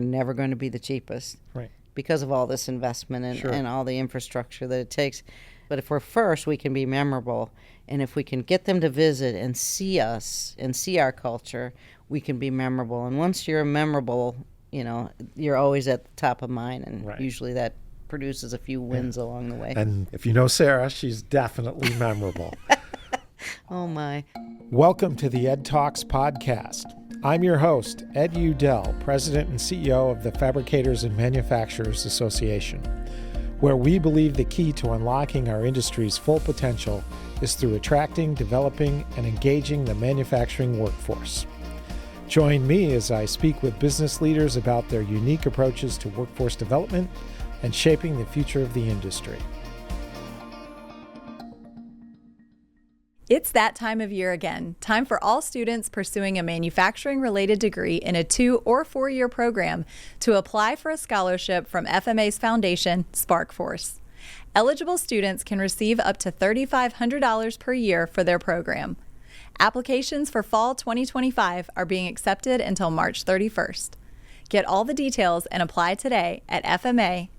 never going to be the cheapest. Right. Because of all this investment and all the infrastructure that it takes. But if we're first, we can be memorable. And if we can get them to visit and see us and see our culture, we can be memorable. And once you're memorable, you're always at the top of mind. And usually that produces a few wins along the way. And if you know Sarah, she's definitely memorable. Oh, my. Welcome to the Ed Talks podcast. I'm your host, Ed Youdell, President and CEO of the Fabricators Manufacturers Association, where we believe the key to unlocking our industry's full potential is through attracting, developing, and engaging the manufacturing workforce. Join me as I speak with business leaders about their unique approaches to workforce development and shaping the future of the industry. It's that time of year again. Time for all students pursuing a manufacturing-related degree in a 2- or 4-year program to apply for a scholarship from FMA's foundation, SparkForce. Eligible students can receive up to $3,500 per year for their program. Applications for fall 2025 are being accepted until March 31st. Get all the details and apply today at fmamfg.org.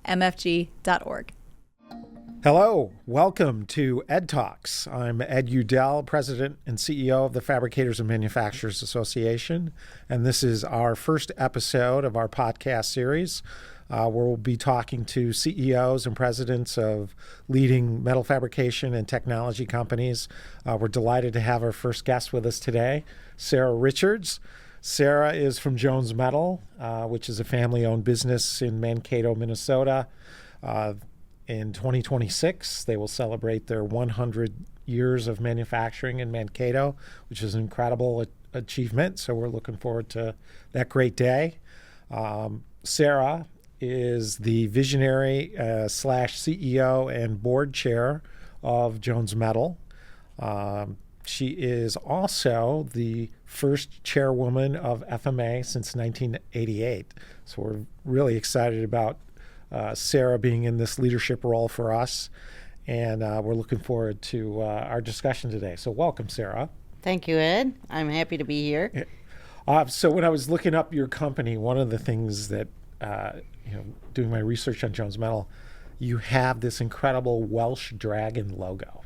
Hello, welcome to Ed Talks. I'm Ed Youdell, President and CEO of the Fabricators Manufacturers Association, and this is our first episode of our podcast series where we'll be talking to CEOs and presidents of leading metal fabrication and technology companies. We're delighted to have our first guest with us today, Sarah Richards. Sarah is from Jones Metal, which is a family-owned business in Mankato, Minnesota. In 2026, they will celebrate their 100 years of manufacturing in Mankato, which is an incredible achievement. So we're looking forward to that great day. Sarah is the visionary / CEO and board chair of Jones Metal. She is also the first chairwoman of FMA since 1988. So we're really excited about Sarah being in this leadership role for us, and we're looking forward to our discussion today. So welcome, Sarah. Thank you, Ed. I'm happy to be here. So when I was looking up your company, one of the things that, doing my research on Jones Metal, you have this incredible Welsh dragon logo.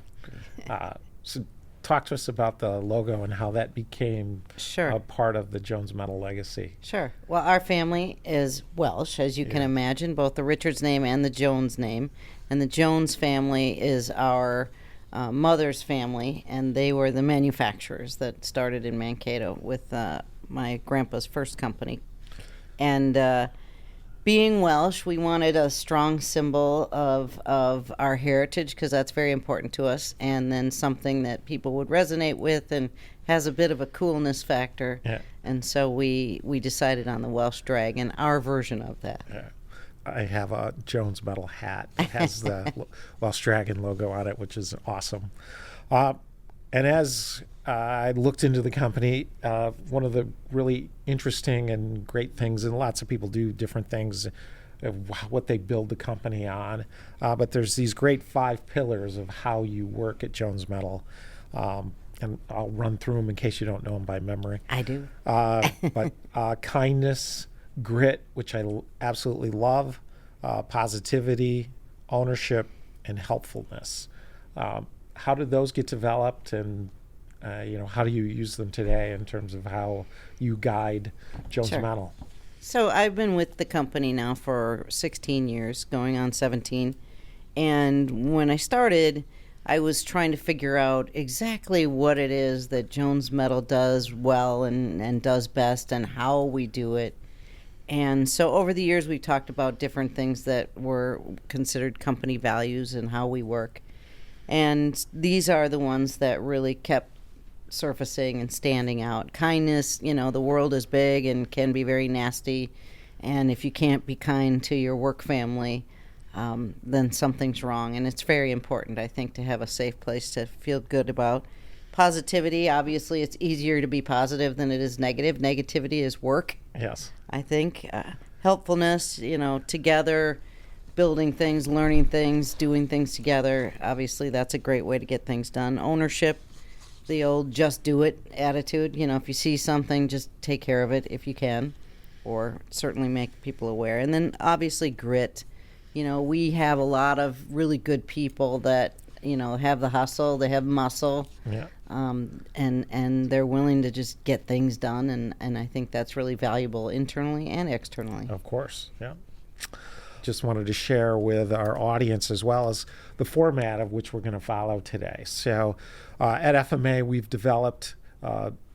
So talk to us about the logo and how that became a part of the Jones Metal legacy. Sure. Well, our family is Welsh, as you can imagine, both the Richards name and the Jones name. And the Jones family is our mother's family, and they were the manufacturers that started in Mankato with my grandpa's first company. And being Welsh, we wanted a strong symbol of our heritage because that's very important to us, and then something that people would resonate with and has a bit of a coolness factor. Yeah. And so we decided on the Welsh dragon, our version of that. Yeah. I have a Jones Metal hat that has the Welsh dragon logo on it, which is awesome. And as I looked into the company, one of the really interesting and great things, and lots of people do different things, what they build the company on, but there's these great 5 pillars of how you work at Jones Metal, and I'll run through them in case you don't know them by memory. I do. But kindness, grit, which I absolutely love, positivity, ownership, and helpfulness. How did those get developed, and how do you use them today in terms of how you guide Jones Metal? So I've been with the company now for 16 years, going on 17. And when I started, I was trying to figure out exactly what it is that Jones Metal does well and does best and how we do it. And so over the years, we've talked about different things that were considered company values and how we work. And these are the ones that really kept surfacing and standing out. Kindness, the world is big and can be very nasty. And if you can't be kind to your work family, then something's wrong. And it's very important, I think, to have a safe place to feel good about. Positivity, obviously, it's easier to be positive than it is negative. Negativity is work. Yes. I think. Helpfulness, together, building things, learning things, doing things together. Obviously, that's a great way to get things done. Ownership, the old just do it attitude. If you see something, just take care of it if you can. or certainly make people aware. And then obviously grit. We have a lot of really good people that have the hustle, they have muscle, Yeah. and they're willing to just get things done, and I think that's really valuable internally and externally. Of course, yeah. Just wanted to share with our audience as well as the format of which we're going to follow today. So at FMA, we've developed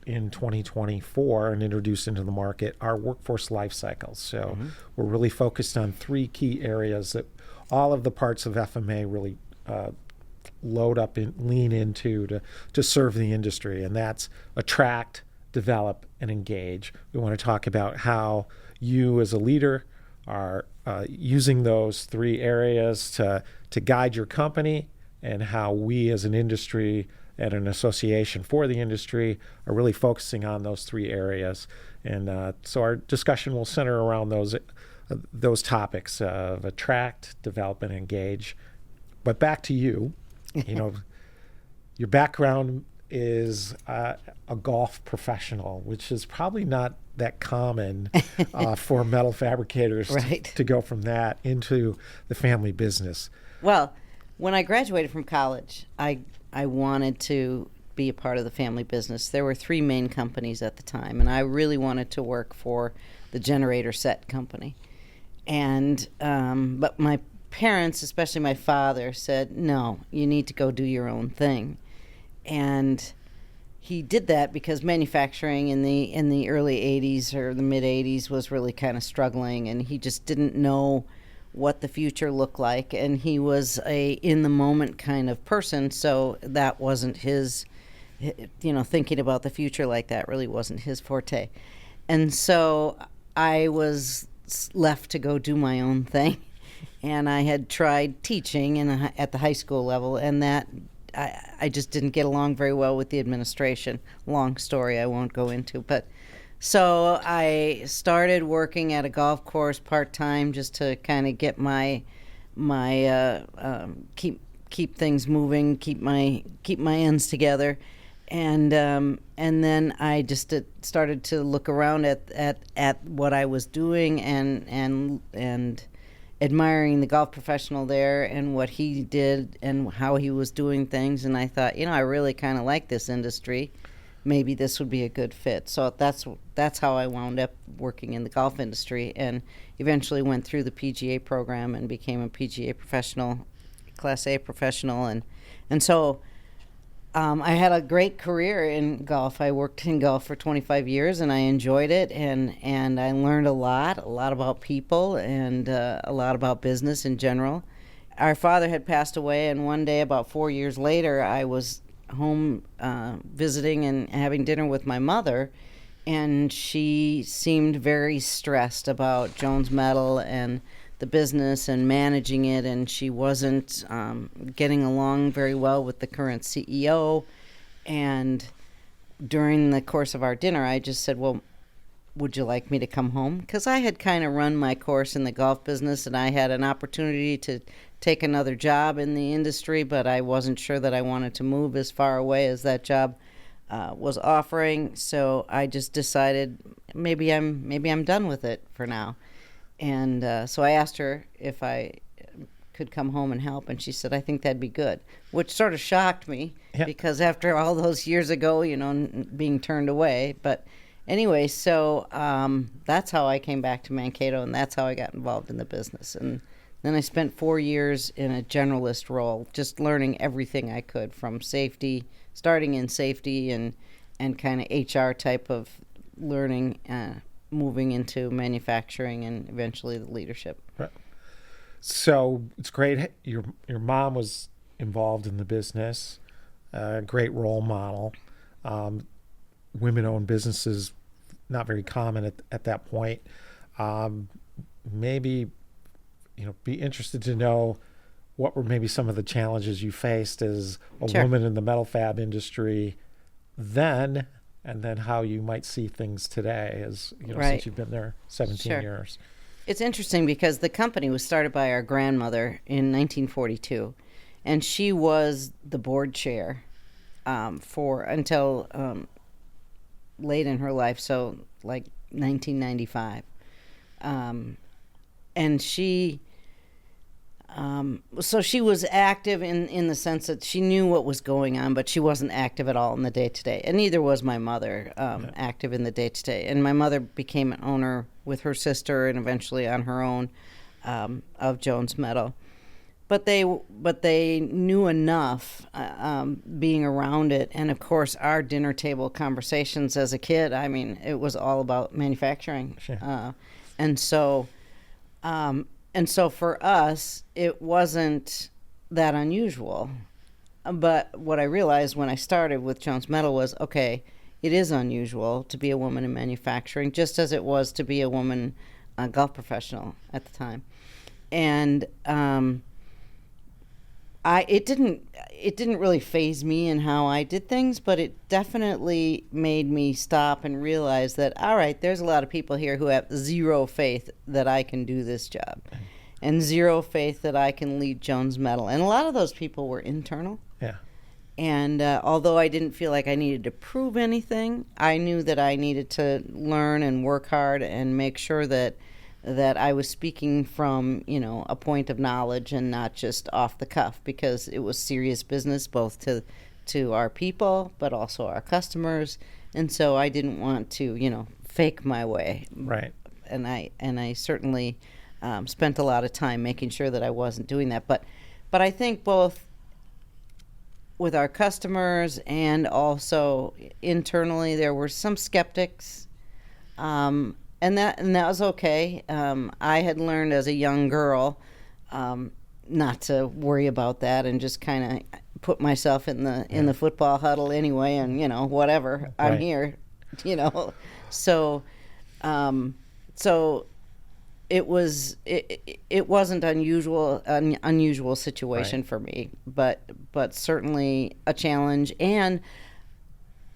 in 2024 and introduced into the market our workforce life cycles. So we're really focused on three key areas that all of the parts of FMA really load up and lean into to serve the industry, and that's attract, develop, and engage. We want to talk about how you as a leader are using those three areas to guide your company, and how we as an industry and an association for the industry are really focusing on those three areas. And so our discussion will center around those topics of attract, develop, and engage. But back to you. Your background is a golf professional, which is probably not that common for metal fabricators to go from that into the family business. Well, when I graduated from college, I wanted to be a part of the family business. There were three main companies at the time, and I really wanted to work for the generator set company. And but my parents, especially my father, said, no, you need to go do your own thing. And he did that because manufacturing in the early 80s or the mid 80s was really kind of struggling, and he just didn't know what the future looked like, and he was a in the moment kind of person, so that wasn't his, thinking about the future like that really wasn't his forte. And so I was left to go do my own thing. And I had tried teaching at the high school level, and that I just didn't get along very well with the administration. Long story I won't go into. But so I started working at a golf course part-time just to kind of get my keep things moving, keep my ends together. And then I just started to look around at what I was doing and admiring the golf professional there and what he did and how he was doing things. And I thought, I really kind of like this industry. Maybe this would be a good fit. So that's how I wound up working in the golf industry, and eventually went through the PGA program and became a PGA professional, Class A professional. And so I had a great career in golf. I worked in golf for 25 years, and I enjoyed it, and I learned a lot about people, and a lot about business in general. Our father had passed away, and one day about 4 years later, I was home visiting and having dinner with my mother, and she seemed very stressed about Jones Metal and the business and managing it, and she wasn't getting along very well with the current CEO. And during the course of our dinner, I just said, well, would you like me to come home? Because I had kind of run my course in the golf business, and I had an opportunity to take another job in the industry, but I wasn't sure that I wanted to move as far away as that job was offering. So I just decided maybe I'm done with it for now. And so I asked her if I could come home and help, and she said, I think that'd be good, which sort of shocked me because after all those years ago, being turned away. But anyway, so that's how I came back to Mankato, and that's how I got involved in the business. And then I spent 4 years in a generalist role, just learning everything I could from safety, starting in safety and kind of HR type of learning, moving into manufacturing and eventually the leadership. Right. So it's great. Your mom was involved in the business, a great role model. Women-owned businesses, not very common at that point. Maybe, be interested to know what were maybe some of the challenges you faced as a woman in the metal fab industry then, and then how you might see things today as, since you've been there 17 years. It's interesting because the company was started by our grandmother in 1942, and she was the board chair until late in her life, so like 1995. and so she was active in the sense that she knew what was going on, but she wasn't active at all in the day-to-day. And neither was my mother active in the day-to-day. And my mother became an owner with her sister and eventually on her own of Jones Metal. But they knew enough being around it. And, of course, our dinner table conversations as a kid, I mean, it was all about manufacturing. Sure. And so for us, it wasn't that unusual. But what I realized when I started with Jones Metal was, okay, it is unusual to be a woman in manufacturing, just as it was to be a woman golf professional at the time. And it didn't really faze me in how I did things, but it definitely made me stop and realize that, all right, there's a lot of people here who have zero faith that I can do this job and zero faith that I can lead Jones Metal. And a lot of those people were internal. Yeah. And although I didn't feel like I needed to prove anything, I knew that I needed to learn and work hard and make sure that I was speaking from, a point of knowledge and not just off the cuff, because it was serious business both to our people but also our customers. And so I didn't want to, fake my way. Right. And I certainly spent a lot of time making sure that I wasn't doing that. But I think both with our customers and also internally there were some skeptics. And that was okay. I had learned as a young girl not to worry about that and just kind of put myself in the football huddle anyway, and whatever, I'm here, So it wasn't an unusual situation for me, but certainly a challenge. And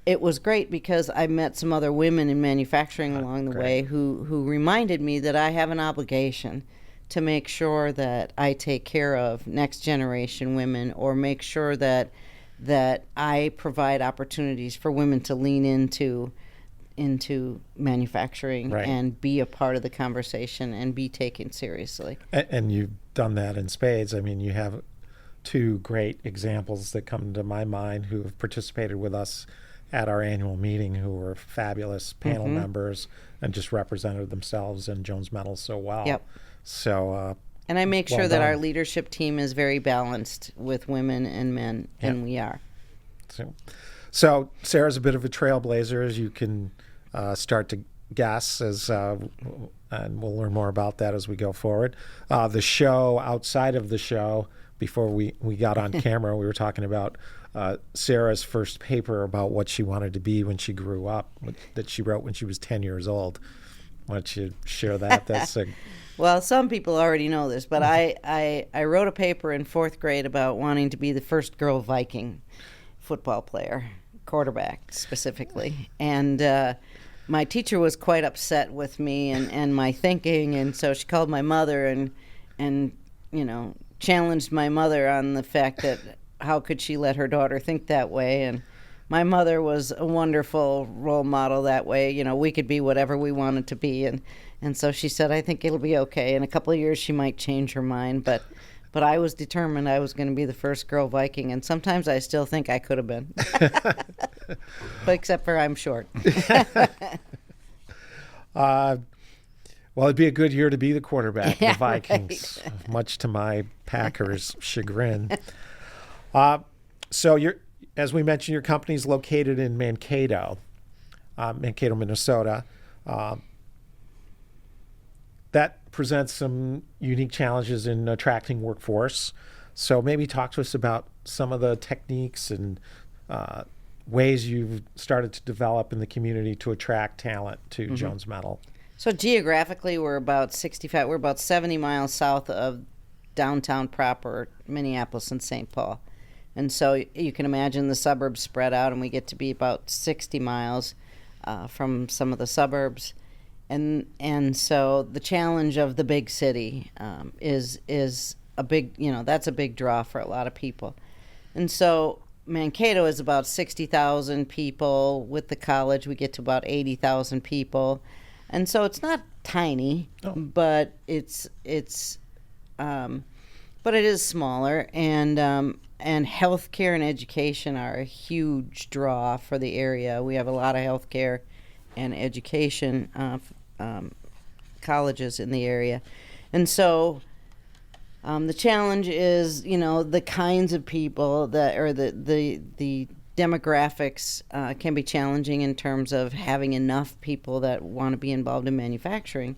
it was great because I met some other women in manufacturing along the way who reminded me that I have an obligation to make sure that I take care of next generation women, or make sure that I provide opportunities for women to lean into manufacturing and be a part of the conversation and be taken seriously. And you've done that in spades. I mean, you have two great examples that come to my mind who have participated with us at our annual meeting, who were fabulous panel members and just represented themselves and Jones Metal so well. Yep. So, and I make sure that our leadership team is very balanced with women and men, and we are. So Sarah's a bit of a trailblazer, as you can start to guess, and we'll learn more about that as we go forward. The show, outside of the show, before we got on camera, we were talking about Sarah's first paper about what she wanted to be when she grew up, that she wrote when she was 10 years old. Why don't you share that? That's Well, some people already know this, but I wrote a paper in 4th grade about wanting to be the first girl Viking football player, quarterback specifically. And my teacher was quite upset with me and my thinking, and so she called my mother and challenged my mother on the fact that how could she let her daughter think that way. And my mother was a wonderful role model that way. We could be whatever we wanted to be, and so she said, I think it'll be okay. In a couple of years she might change her mind, but I was determined I was going to be the first girl Viking, and sometimes I still think I could have been. But except for I'm short. Well, it'd be a good year to be the quarterback of the Vikings, much to my Packers' chagrin. So as we mentioned, your company's located in Mankato, Minnesota. That presents some unique challenges in attracting workforce. So maybe talk to us about some of the techniques and ways you've started to develop in the community to attract talent to Jones Metal. So geographically, we're about 70 miles south of downtown proper Minneapolis and St. Paul. And so you can imagine the suburbs spread out, and we get to be about 60 miles from some of the suburbs. And so the challenge of the big city is a big, that's a big draw for a lot of people. And so Mankato is about 60,000 people. With the college, we get to about 80,000 people. And so it's not tiny, but but it is smaller, and healthcare and education are a huge draw for the area. We have a lot of healthcare and education colleges in the area, and so the challenge is, the kinds of people that, or the demographics can be challenging in terms of having enough people that want to be involved in manufacturing.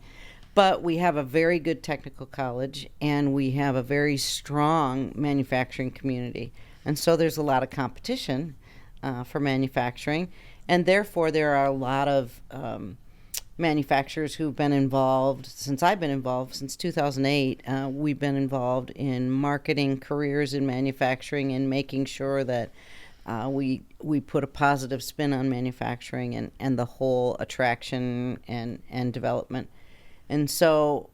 But we have a very good technical college, and we have a very strong manufacturing community. And so there's a lot of competition for manufacturing. And therefore, there are a lot of manufacturers who've been involved since I've been involved, since 2008. We've been involved in marketing careers in manufacturing and making sure that we put a positive spin on manufacturing and the whole attraction and development. And so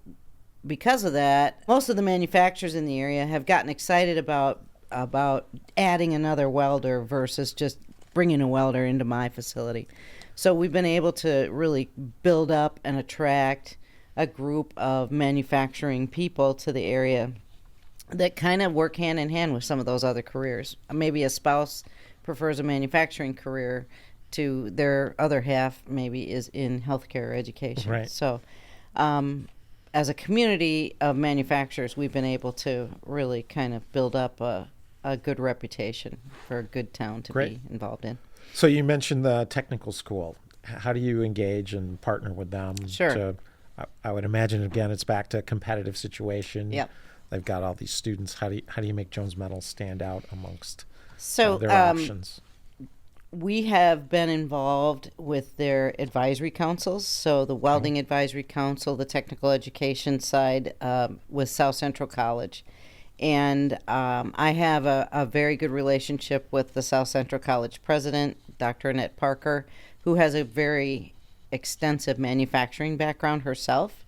because of that, most of the manufacturers in the area have gotten excited about adding another welder versus just bringing a welder into my facility. So we've been able to really build up and attract a group of manufacturing people to the area that kind of work hand in hand with some of those other careers. Maybe a spouse prefers a manufacturing career to their other half maybe is in healthcare or education. Right. So as a community of manufacturers, we've been able to really kind of build up a good reputation for a good town to be involved in. So you mentioned the technical school. How do you engage and partner with them? Sure. I would imagine, again, it's back to a competitive situation. Yep. They've got all these students. How do you make Jones Metal stand out amongst So their options? we have been involved with their advisory councils. So the Welding Advisory Council, the technical education side with South Central College. And I have a very good relationship with the South Central College president, Dr. Annette Parker, who has a very extensive manufacturing background herself,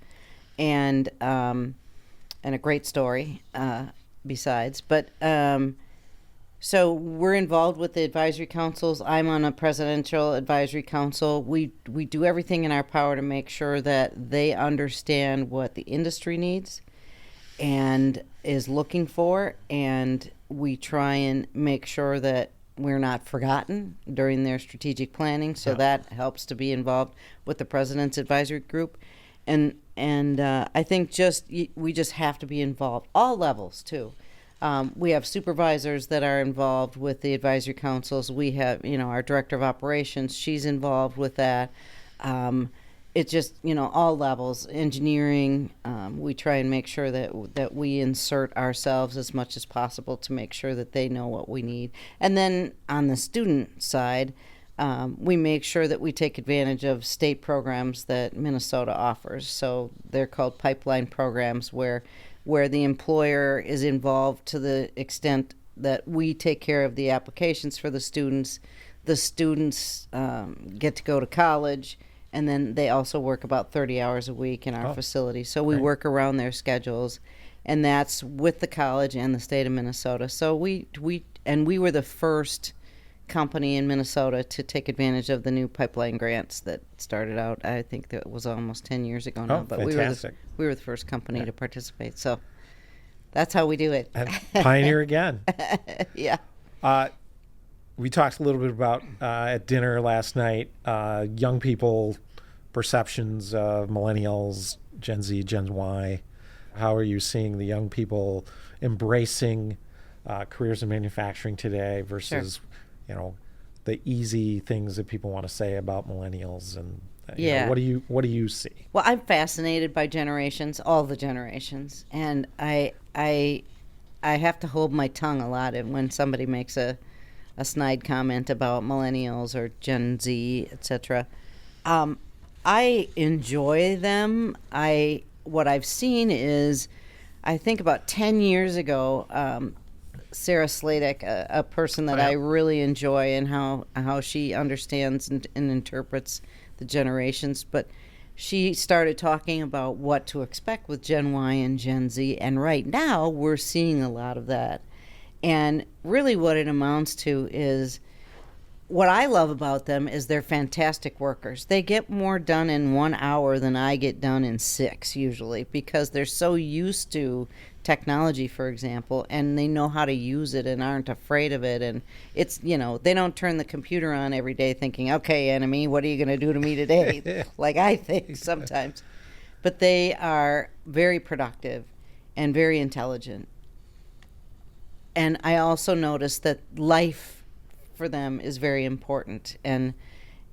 and a great story besides. But so we're involved with the advisory councils. I'm on a presidential advisory council. We do everything in our power to make sure that they understand what the industry needs and is looking for, and we try and make sure that we're not forgotten during their strategic planning. So that helps to be involved with the president's advisory group, and I think we just have to be involved, all levels too. We have supervisors that are involved with the advisory councils. We have, our director of operations, she's involved with that. It's just, all levels, engineering. We try and make sure that we insert ourselves as much as possible to make sure that they know what we need. And then on the student side, we make sure that we take advantage of state programs that Minnesota offers. So they're called pipeline programs where the employer is involved to the extent that we take care of the applications for the students. The students get to go to college, and then they also work about 30 hours a week in our facility. So we work around their schedules, and that's with the college and the state of Minnesota. So we were the first company in Minnesota to take advantage of the new pipeline grants that started out, I think that was almost 10 years ago now. But fantastic. we were the first company to participate. So that's how we do it. Pioneer again. Yeah. We talked a little bit about at dinner last night, young people perceptions of millennials, Gen Z, Gen Y. How are you seeing the young people embracing careers in manufacturing today versus, the easy things that people want to say about millennials? And what do you see? Well, I'm fascinated by generations, all the generations, and I have to hold my tongue a lot when somebody makes a snide comment about millennials or Gen Z, etc. I enjoy them. What I've seen is, I think about 10 years ago, Sarah Sladek, a person that I really enjoy, and how she understands and interprets the generations, but she started talking about what to expect with Gen Y and Gen Z, and right now we're seeing a lot of that. And really what it amounts to is what I love about them is they're fantastic workers. They get more done in 1 hour than I get done in 6 usually, because they're so used to technology, for example, and they know how to use it and aren't afraid of it. And it's, they don't turn the computer on every day thinking, okay, enemy, what are you going to do to me today? Like I think sometimes. But they are very productive and very intelligent. And I also noticed that life for them is very important, and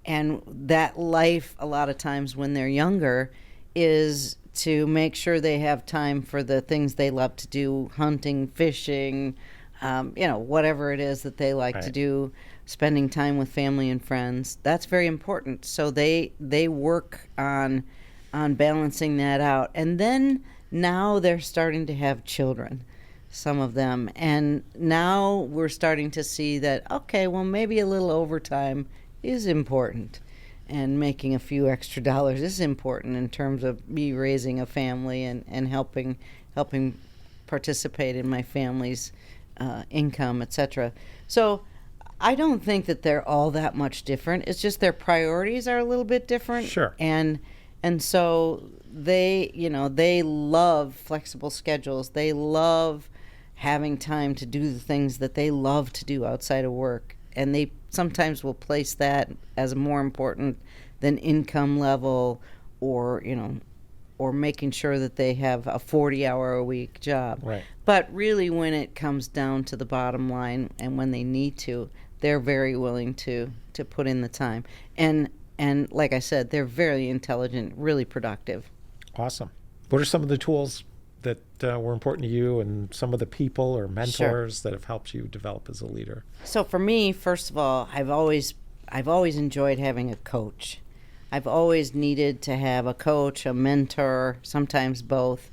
that life a lot of times when they're younger is to make sure they have time for the things they love to do, hunting, fishing, whatever it is that they like to do, spending time with family and friends. That's very important. So they work on balancing that out. And then now they're starting to have children, some of them. And now we're starting to see that, okay, well, maybe a little overtime is important. And making a few extra dollars is important in terms of me raising a family and helping participate in my family's income, etc. So I don't think that they're all that much different. It's just their priorities are a little bit different. Sure. And so they love flexible schedules. They love having time to do the things that they love to do outside of work. And they sometimes will place that as more important than income level or making sure that they have a 40-hour-a-week job. Right. But really, when it comes down to the bottom line and when they need to, they're very willing to put in the time. And like I said, they're very intelligent, really productive. Awesome. What are some of the tools that were important to you, and some of the people or mentors that have helped you develop as a leader? So for me, first of all, I've always enjoyed having a coach. I've always needed to have a coach, a mentor, sometimes both.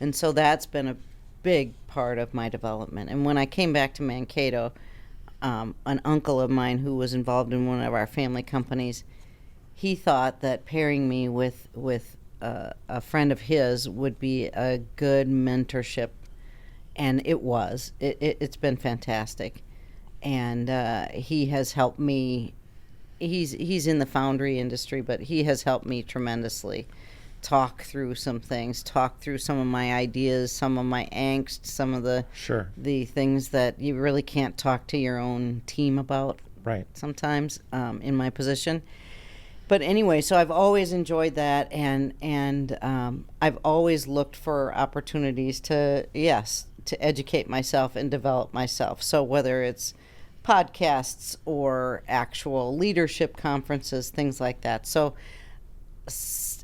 And so that's been a big part of my development. And when I came back to Mankato, an uncle of mine who was involved in one of our family companies, he thought that pairing me with a friend of his would be a good mentorship, and it was. It's been fantastic, and he has helped me. He's in the foundry industry, but he has helped me tremendously. Talk through some things, talk through some of my ideas, some of my angst, some of the things that you really can't talk to your own team about. Right. Sometimes in my position. But anyway, so I've always enjoyed that, and I've always looked for opportunities to educate myself and develop myself. So whether it's podcasts or actual leadership conferences, things like that. So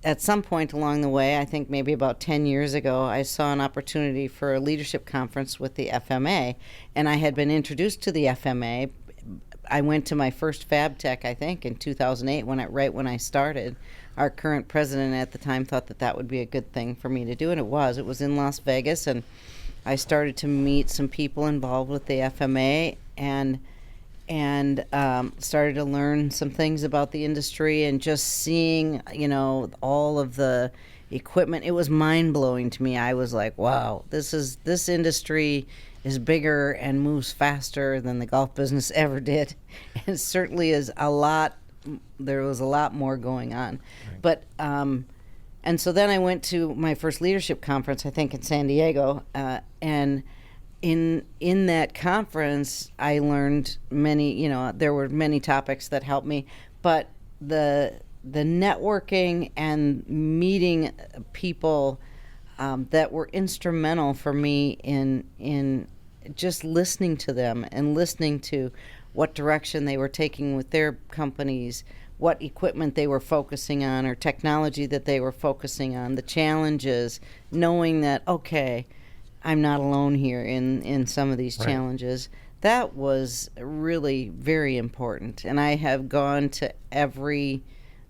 at some point along the way, I think maybe about 10 years ago, I saw an opportunity for a leadership conference with the FMA, and I had been introduced to the FMA. I went to my first Fab Tech, I think, in 2008, right when I started. Our current president at the time thought that would be a good thing for me to do, and it was. It was in Las Vegas, and I started to meet some people involved with the FMA and started to learn some things about the industry, and just seeing, all of the equipment. It was mind-blowing to me. I was like, wow, this industry is bigger and moves faster than the golf business ever did. And it certainly is there was a lot more going on. Right. But, and so then I went to my first leadership conference, I think in San Diego, and in that conference, I learned many, there were many topics that helped me, but the networking and meeting people that were instrumental for me in just listening to them and listening to what direction they were taking with their companies, what equipment they were focusing on or technology that they were focusing on, the challenges, knowing that, okay, I'm not alone here in some of these challenges. That was really very important. And I have gone to every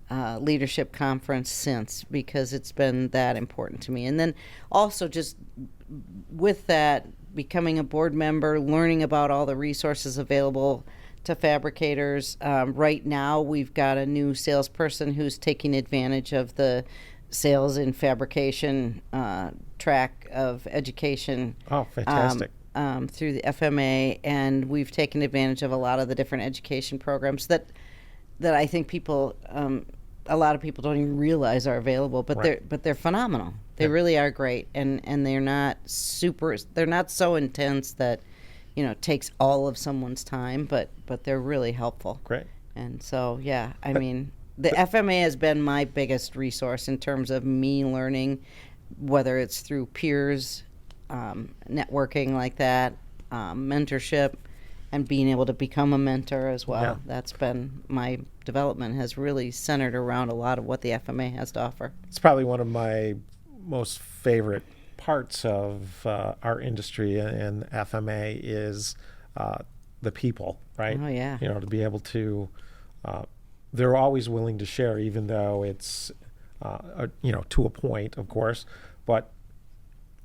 leadership conference since, because it's been that important to me. And then also just with that, becoming a board member, learning about all the resources available to fabricators. Right now, we've got a new salesperson who's taking advantage of the sales and fabrication track of education. Oh, fantastic. through the FMA, and we've taken advantage of a lot of the different education programs that I think a lot of people don't even realize are available, but they're phenomenal. They really are great, and they're not so intense that it takes all of someone's time, but they're really helpful. Great. And so I mean, the FMA has been my biggest resource in terms of me learning, whether it's through peers, networking like that, mentorship, and being able to become a mentor as well. Yeah. That's been my development has really centered around a lot of what the FMA has to offer. It's probably one of my most favorite parts of our industry in FMA is the people, right? Oh, yeah. To be able to, they're always willing to share, even though it's, to a point, of course, but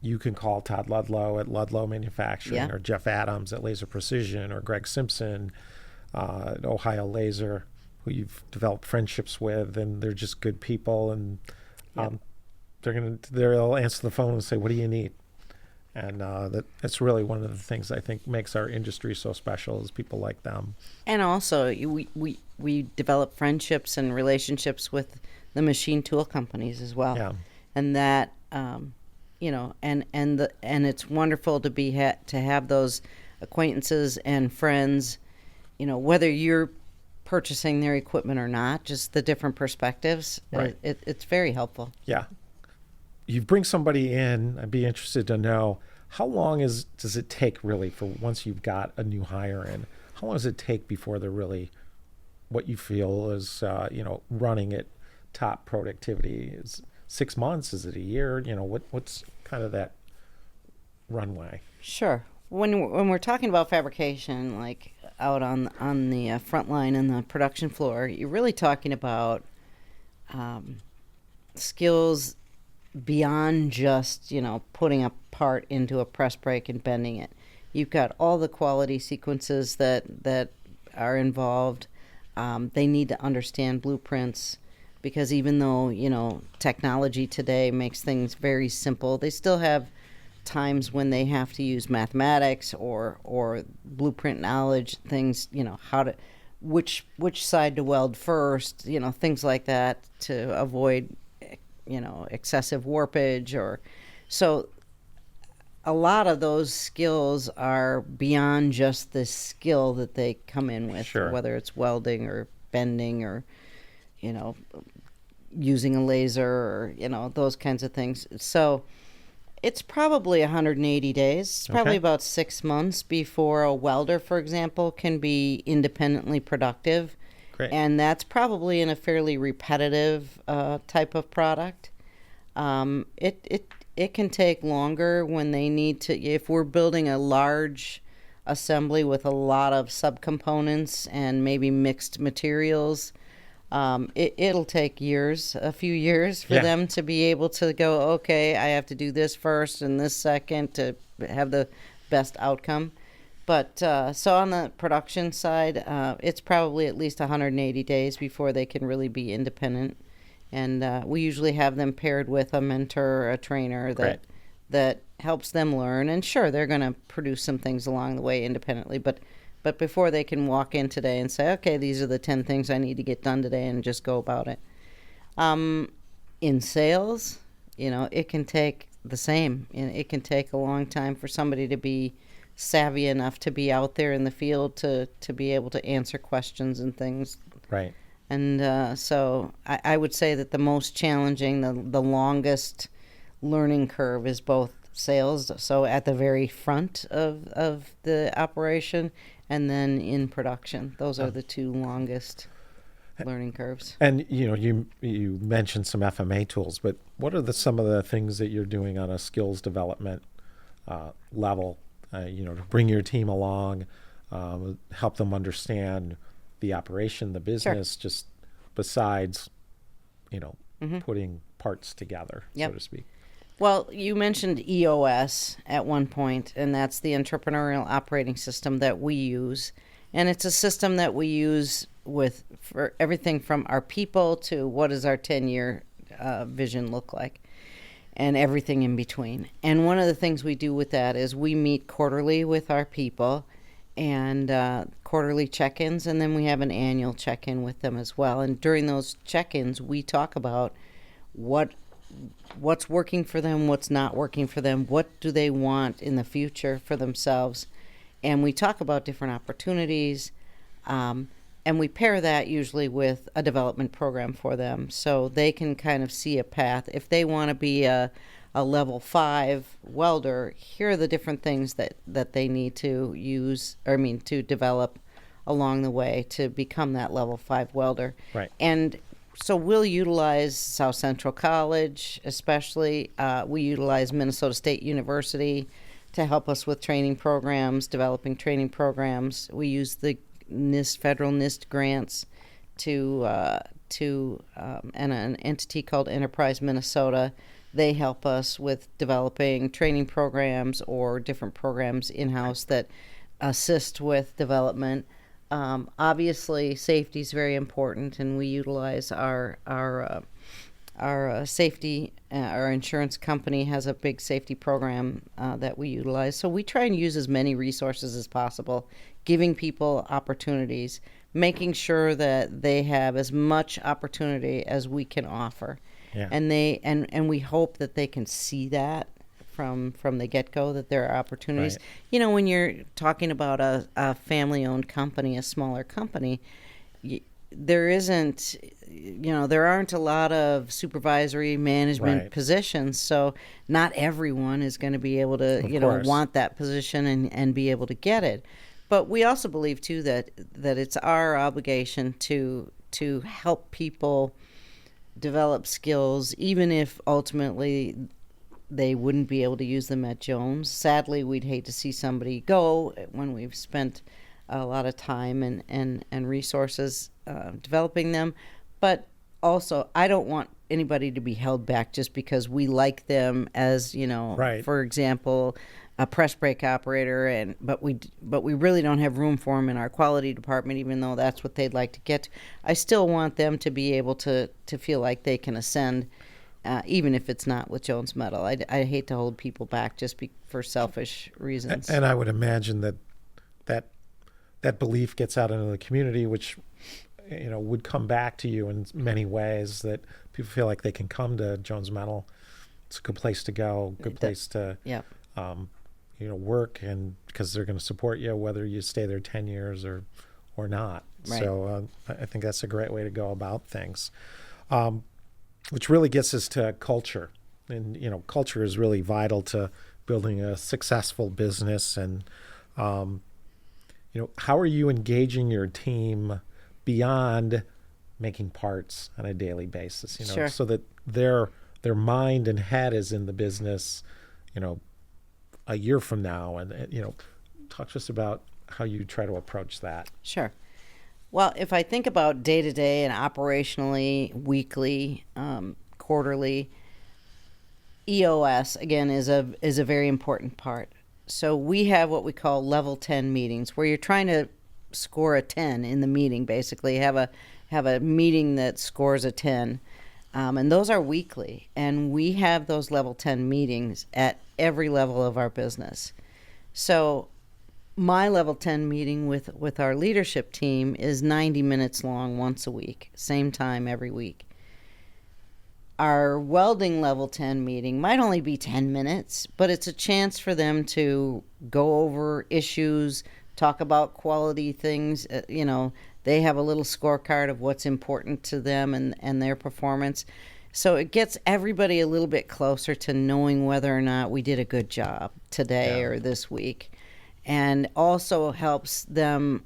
you can call Todd Ludlow at Ludlow Manufacturing, or Jeff Adams at Laser Precision, or Greg Simpson at Ohio Laser, who you've developed friendships with, and they're just good people, and they'll answer the phone and say, "What do you need?" And that's really one of the things I think makes our industry so special is people like them. And also, we develop friendships and relationships with the machine tool companies as well. Yeah. And that. And it's wonderful to have those acquaintances and friends, whether you're purchasing their equipment or not, just the different perspectives. Right. It's very helpful. Yeah. You bring somebody in, I'd be interested to know how long does it take really for once you've got a new hire in, how long does it take before they're really what you feel is, running at top productivity? Is 6 months? Is it a year? What's kind of that runway? Sure. When we're talking about fabrication, like out on the front line and the production floor, you're really talking about skills beyond just putting a part into a press brake and bending it. You've got all the quality sequences that are involved. They need to understand blueprints. Because even though, technology today makes things very simple, they still have times when they have to use mathematics or blueprint knowledge, things, which side to weld first, things like that to avoid, excessive warpage so a lot of those skills are beyond just the skill that they come in with, Sure. Whether it's welding or bending or using a laser or, those kinds of things. So it's probably 180 days. It's probably about 6 months before a welder, for example, can be independently productive. Great. And that's probably in a fairly repetitive type of product. It can take longer when they need to, if we're building a large assembly with a lot of subcomponents and maybe mixed materials, it'll take a few years for them to be able to go, okay, I have to do this first and this second to have the best outcome. But so on the production side, it's probably at least 180 days before they can really be independent. And we usually have them paired with a mentor or a trainer that helps them learn. And sure, they're going to produce some things along the way independently, but before they can walk in today and say, okay, these are the 10 things I need to get done today and just go about it. In sales, it can take the same. It can take a long time for somebody to be savvy enough to be out there in the field to be able to answer questions and things. Right. And so I would say that the most challenging, the longest learning curve is both sales, so at the very front of the operation, and then in production. Those are the two longest learning curves. And you mentioned some FMA tools, but what are some of the things that you're doing on a skills development level? To bring your team along, help them understand the operation, the business, just besides, putting parts together, so to speak. Well, you mentioned EOS at one point, and that's the entrepreneurial operating system that we use. And it's a system that we use for everything from our people to what does our 10-year vision look like. and everything in between. And one of the things we do with that is we meet quarterly with our people, and quarterly check-ins, and then we have an annual check-in with them as well. And during those check-ins, we talk about what's working for them, what's not working for them, what do they want in the future for themselves. And we talk about different opportunities, and we pair that usually with a development program for them so they can kind of see a path. If they want to be a level 5 welder, here are the different things that they need to to develop along the way to become that level 5 welder. Right. And so we'll utilize South Central College, especially. We utilize Minnesota State University to help us with training programs, developing training programs. We use the federal NIST grants and an entity called Enterprise Minnesota. They help us with developing training programs or different programs in-house that assist with development. Obviously, safety is very important, and we utilize our safety. Our insurance company has a big safety program that we utilize. So we try and use as many resources as possible, giving people opportunities, making sure that they have as much opportunity as we can offer. Yeah. And we hope that they can see that from the get-go, that there are opportunities. Right. When you're talking about a family-owned company, a smaller company, there aren't a lot of supervisory management Right. positions, so not everyone is going to be able to, Of course. want that position and be able to get it. But we also believe too that it's our obligation to help people develop skills, even if ultimately they wouldn't be able to use them at Jones. Sadly, we'd hate to see somebody go when we've spent a lot of time and resources developing them. But also, I don't want anybody to be held back just because we like them as, Right. for example, a press brake operator, but we really don't have room for them in our quality department, even though that's what they'd like to get to. I still want them to be able to feel like they can ascend, even if it's not with Jones Metal. I hate to hold people back just for selfish reasons. And I would imagine that belief gets out into the community, which would come back to you in many ways, that people feel like they can come to Jones Metal. It's a good place to go, good place to Yeah. work, and because they're going to support you whether you stay there 10 years or not. Right. So I think that's a great way to go about things, which really gets us to culture. And culture is really vital to building a successful business. And how are you engaging your team beyond making parts on a daily basis, Sure. so that their mind and head is in the business, a year from now? And talk to us about how you try to approach that. Sure. Well, if I think about day-to-day and operationally, weekly, quarterly, EOS, again, is a very important part. So we have what we call level 10 meetings, where you're trying to score a 10 in the meeting, basically. Have a meeting that scores a 10. And those are weekly. And we have those level 10 meetings at every level of our business. So my level 10 meeting with our leadership team is 90 minutes long once a week, same time every week. Our welding level 10 meeting might only be 10 minutes, but it's a chance for them to go over issues, talk about quality things. They have a little scorecard of what's important to them and their performance. So it gets everybody a little bit closer to knowing whether or not we did a good job today or this week. And also helps them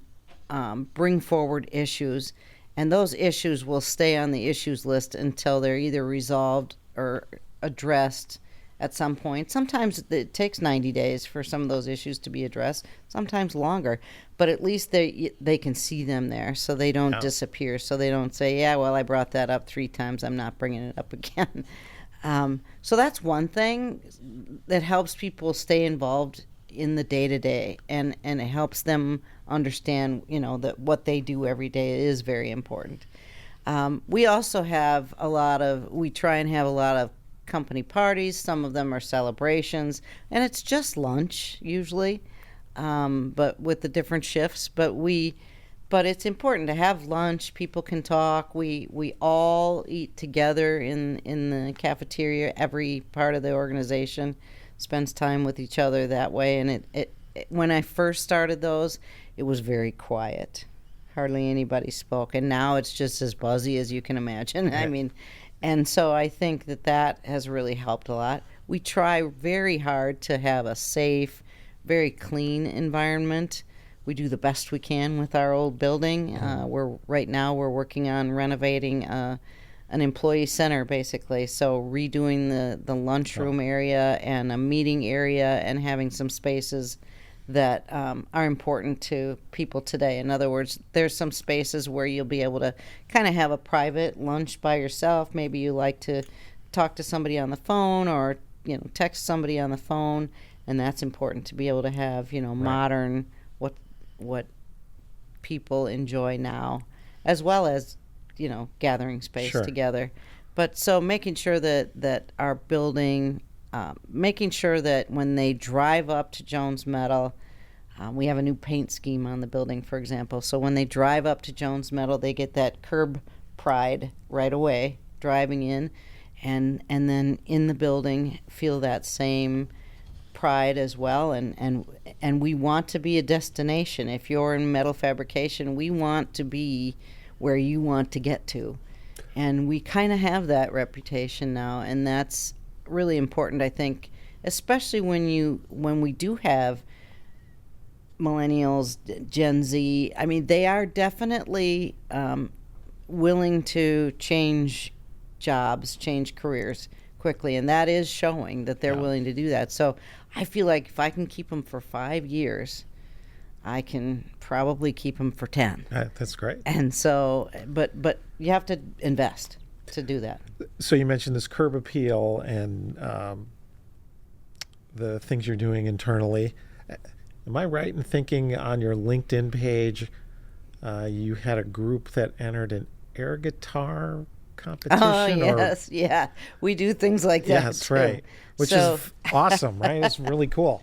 bring forward issues. And those issues will stay on the issues list until they're either resolved or addressed at some point. Sometimes it takes 90 days for some of those issues to be addressed, sometimes longer. But at least they can see them there, so they don't disappear. So they don't say, yeah, well, I brought that up 3 times. I'm not bringing it up again. So that's one thing that helps people stay involved in the day-to-day, and it helps them understand, that what they do every day is very important. We also have we try and have a lot of company parties, some of them are celebrations, and it's just lunch usually, but with the different shifts. But it's important to have lunch. People can talk. We all eat together in the cafeteria. Every part of the organization spends time with each other that way. And it when I first started those, it was very quiet. Hardly anybody spoke. And now it's just as buzzy as you can imagine. Yeah. I mean, and so I think that has really helped a lot. We try very hard to have a safe, very clean environment. We do the best we can with our old building. Right now we're working on renovating an employee center, basically. So redoing the lunchroom area and a meeting area and having some spaces that are important to people today. In other words, there's some spaces where you'll be able to kind of have a private lunch by yourself. Maybe you like to talk to somebody on the phone or text somebody on the phone, and that's important to be able to have modern what people enjoy now, as well as gathering space together. But so making sure that our building, making sure that when they drive up to Jones Metal, we have a new paint scheme on the building, for example. So when they drive up to Jones Metal, they get that curb pride right away driving in, and then in the building feel that same pride as well. And we want to be a destination. If you're in metal fabrication, we want to be where you want to get to. And we kind of have that reputation now, and that's really important, I think, especially when we do have millennials, Gen Z. I mean, they are definitely willing to change jobs, change careers quickly, and that is showing that they're willing to do that. So I feel like if I can keep them for 5 years, I can probably keep them for 10. That's great. And so, but you have to invest to do that. So you mentioned this curb appeal and the things you're doing internally. Am I right in thinking on your LinkedIn page you had a group that entered an air guitar competition? Oh, yes, yeah. We do things like that, yes, too. right. Which is awesome, right? It's really cool.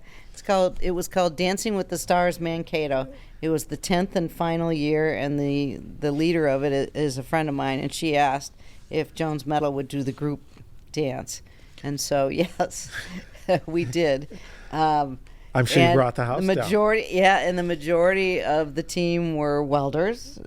It was called Dancing with the Stars Mankato. It was the 10th and final year, and the leader of it is a friend of mine, and she asked if Jones Metal would do the group dance. And so, yes, we did. I'm sure you brought the house down. And the majority of the team were welders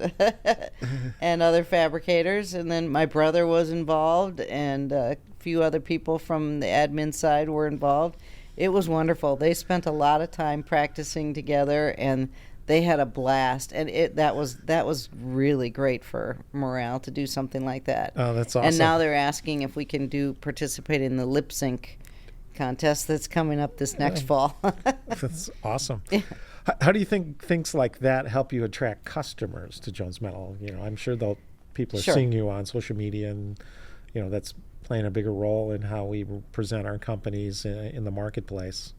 and other fabricators. And then my brother was involved, and a few other people from the admin side were involved. It was wonderful. They spent a lot of time practicing together, and they had a blast. And that was really great for morale to do something like that. Oh, that's awesome. And now they're asking if we can participate in the lip sync contest that's coming up this next fall. That's awesome. Yeah. How do you think things like that help you attract customers to Jones Metal? I'm sure people are seeing you on social media, and that's playing a bigger role in how we present our companies in the marketplace.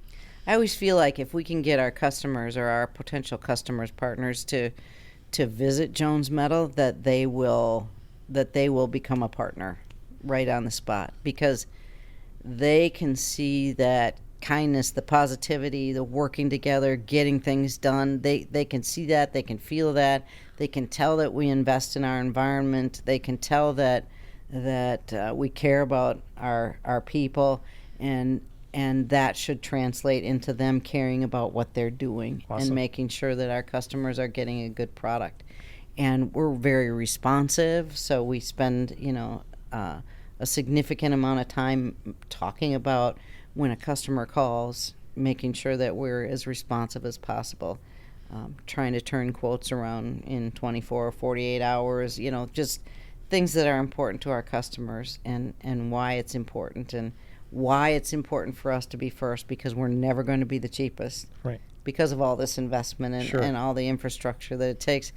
I always feel like if we can get our customers or our potential customers, partners to visit Jones Metal, that they will become a partner right on the spot, because they can see that kindness, the positivity, the working together, getting things done. They can see that. They can feel that. They can tell that we invest in our environment. They can tell that we care about our people, and that should translate into them caring about what they're doing. Awesome. And making sure that our customers are getting a good product. And we're very responsive, so we spend a significant amount of time talking about when a customer calls, making sure that we're as responsive as possible, trying to turn quotes around in 24 or 48 hours, just things that are important to our customers, and why it's important, and why it's important for us to be first, because we're never going to be the cheapest, right? Because of all this investment and all the infrastructure that it takes.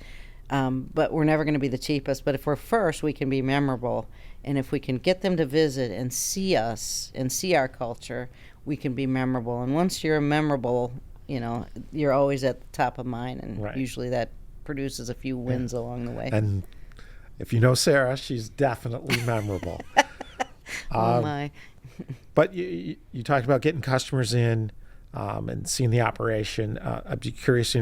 But we're never going to be the cheapest. But if we're first, we can be memorable. And if we can get them to visit and see us and see our culture, we can be memorable. And once you're memorable, you're always at the top of mind. And usually that produces a few wins along the way. And if you know Sarah, she's definitely memorable. Oh, my. But you talked about getting customers in and seeing the operation. I'd be curious,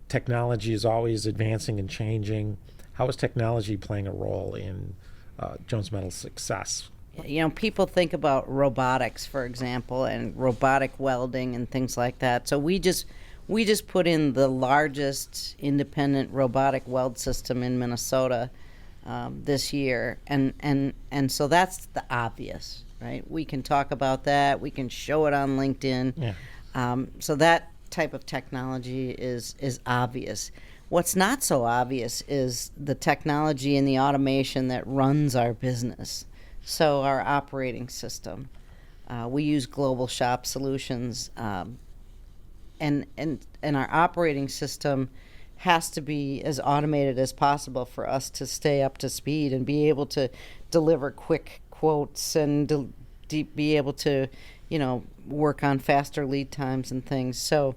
technology is always advancing and changing. How is technology playing a role in Jones Metal's success? People think about robotics, for example, and robotic welding and things like that. So we just put in the largest independent robotic weld system in Minnesota this year, and so that's the obvious, right? We can talk about that. We can show it on LinkedIn. Yeah. So that type of technology is obvious. What's not so obvious is the technology and the automation that runs our business. So our operating system. We use Global Shop Solutions, and our operating system has to be as automated as possible for us to stay up to speed and be able to deliver quick quotes and be able to, work on faster lead times and things. So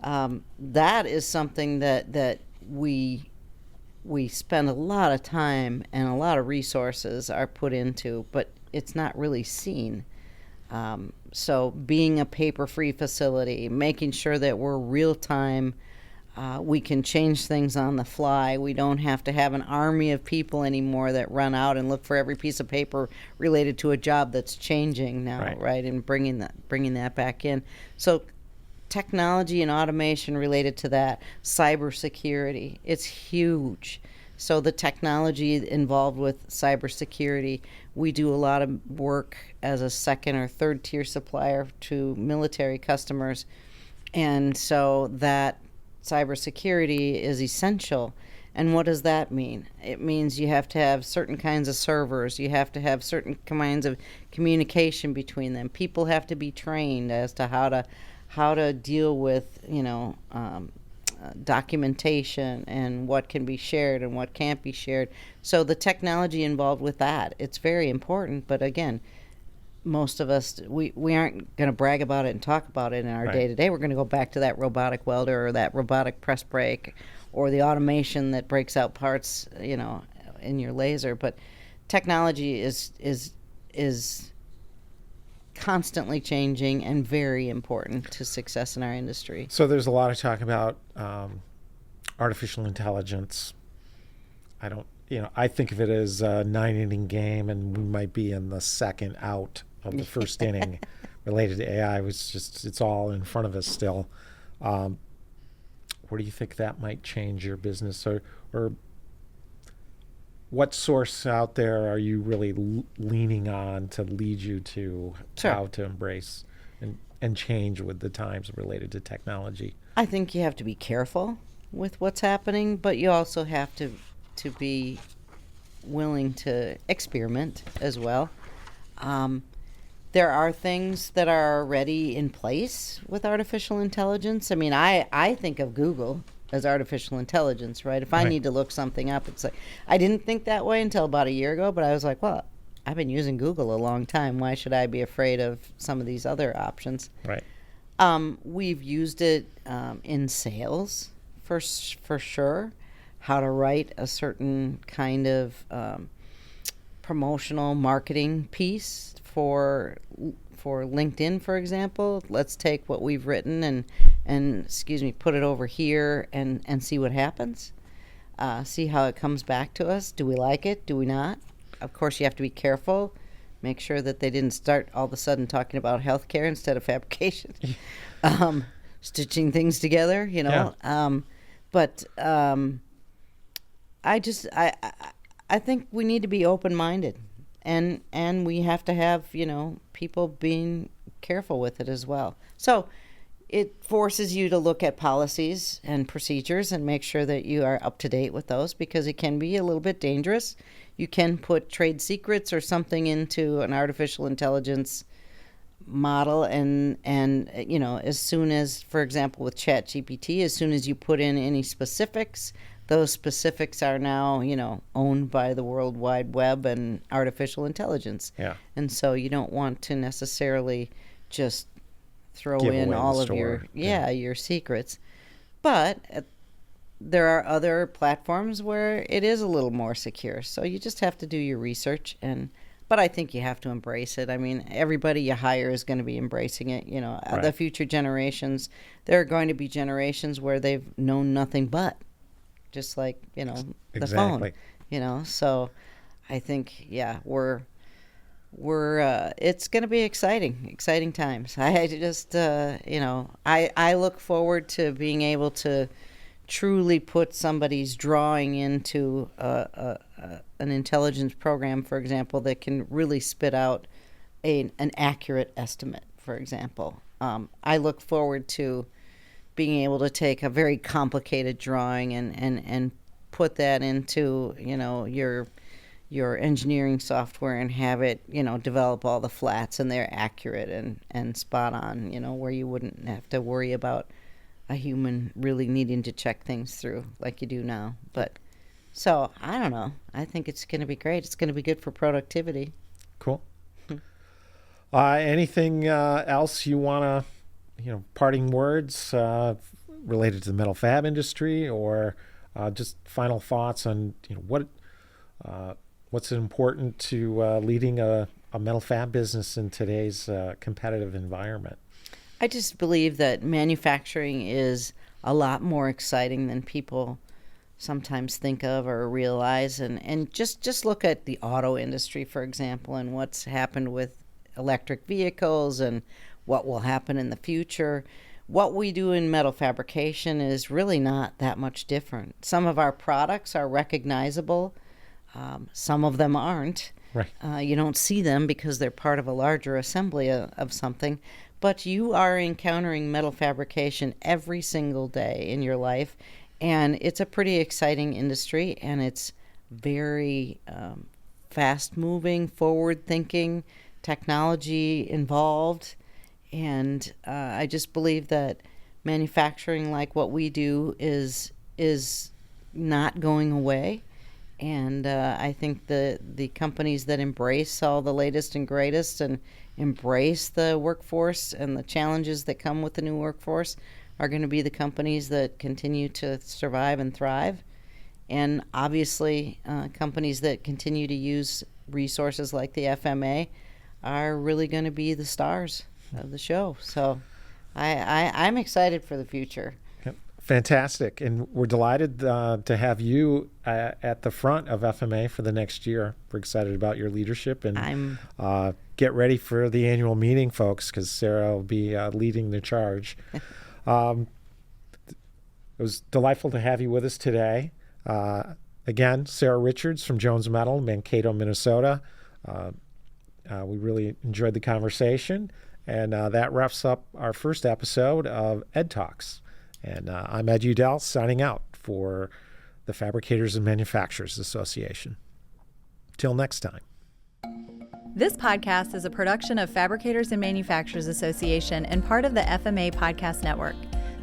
that is something that we spend a lot of time and a lot of resources are put into, but it's not really seen. So being a paper-free facility, making sure that we're real-time, we can change things on the fly. We don't have to have an army of people anymore that run out and look for every piece of paper related to a job that's changing now, right? And bringing that back in. So technology and automation related to that, cybersecurity, it's huge. So the technology involved with cybersecurity, we do a lot of work as a second or third tier supplier to military customers, and so that cybersecurity is essential. And what does that mean? It means you have to have certain kinds of servers. You have to have certain kinds of communication between them. People have to be trained as to how to deal with, documentation and what can be shared and what can't be shared. So the technology involved with that, it's very important. But again, most of us, we aren't going to brag about it and talk about it in our day-to-day. We're going to go back to that robotic welder or that robotic press brake or the automation that breaks out parts, in your laser. But technology is constantly changing and very important to success in our industry. So there's a lot of talk about artificial intelligence. I think of it as a 9-inning game, and we might be in the second out of the first inning related to AI. It's all in front of us still. Where do you think that might change your business, or what source out there are you really leaning on to lead you to how to embrace and change with the times related to technology? I think you have to be careful with what's happening, but you also have to be willing to experiment as well. There are things that are already in place with artificial intelligence. I mean, I think of Google as artificial intelligence, right? If I need to look something up, it's like, I didn't think that way until about a year ago, but I was like, well, I've been using Google a long time. Why should I be afraid of some of these other options? Right. We've used it in sales for sure. How to write a certain kind of promotional marketing piece for LinkedIn, for example. Let's take what we've written and put it over here and see what happens. See how it comes back to us. Do we like it? Do we not? Of course, you have to be careful. Make sure that they didn't start all of a sudden talking about healthcare instead of fabrication, stitching things together. Yeah. I think we need to be open-minded, and we have to have people being careful with it as well. So it forces you to look at policies and procedures and make sure that you are up to date with those, because it can be a little bit dangerous. You can put trade secrets or something into an artificial intelligence model, and as soon as, for example, with ChatGPT, as soon as you put in any specifics, those specifics are now, owned by the World Wide Web and artificial intelligence. Yeah. And so you don't want to necessarily just throw Give in away all the of store. your secrets. But there are other platforms where it is a little more secure. So you just have to do your research and But I think you have to embrace it. I mean, everybody you hire is going to be embracing it. Right. The future generations, there are going to be generations where they've known nothing but, just like, the Exactly. phone, So I think, we're it's going to be exciting times. I just, I look forward to being able to truly put somebody's drawing into an intelligence program, for example, that can really spit out an accurate estimate, for example. I look forward to being able to take a very complicated drawing and put that into, your engineering software and have it, develop all the flats, and they're accurate and spot on, where you wouldn't have to worry about a human really needing to check things through like you do now. But so I don't know. I think it's going to be great. It's going to be good for productivity. Cool. Anything else you want to, parting words related to the metal fab industry, or just final thoughts on, what's important to leading a metal fab business in today's competitive environment? I just believe that manufacturing is a lot more exciting than people sometimes think of or realize. And just look at the auto industry, for example, and what's happened with electric vehicles and what will happen in the future. What we do in metal fabrication is really not that much different. Some of our products are recognizable. Some of them aren't. Right. You don't see them because they're part of a larger assembly of something. But you are encountering metal fabrication every single day in your life, and it's a pretty exciting industry, and it's very fast-moving, forward-thinking, technology involved, and I just believe that manufacturing like what we do is not going away. And I think the companies that embrace all the latest and greatest and embrace the workforce and the challenges that come with the new workforce are going to be the companies that continue to survive and thrive. And obviously, companies that continue to use resources like the FMA are really going to be the stars of the show. So I'm excited for the future. Fantastic. And we're delighted to have you at the front of FMA for the next year. We're excited about your leadership, and get ready for the annual meeting, folks, because Sarah will be leading the charge. It was delightful to have you with us today. Again, Sarah Richards from Jones Metal, Mankato, Minnesota. We really enjoyed the conversation, and that wraps up our first episode of Ed Talks. And I'm Ed Youdell, signing out for the Fabricators and Manufacturers Association. Till next time. This podcast is a production of Fabricators and Manufacturers Association and part of the FMA Podcast Network.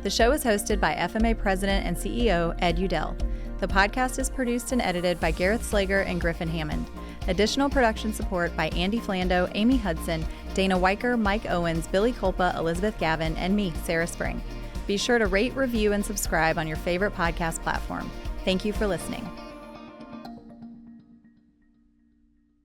The show is hosted by FMA President and CEO Ed Youdell. The podcast is produced and edited by Gareth Slager and Griffin Hammond. Additional production support by Andy Flando, Amy Hudson, Dana Weicker, Mike Owens, Billy Culpa, Elizabeth Gavin, and me, Sarah Spring. Be sure to rate, review, and subscribe on your favorite podcast platform. Thank you for listening.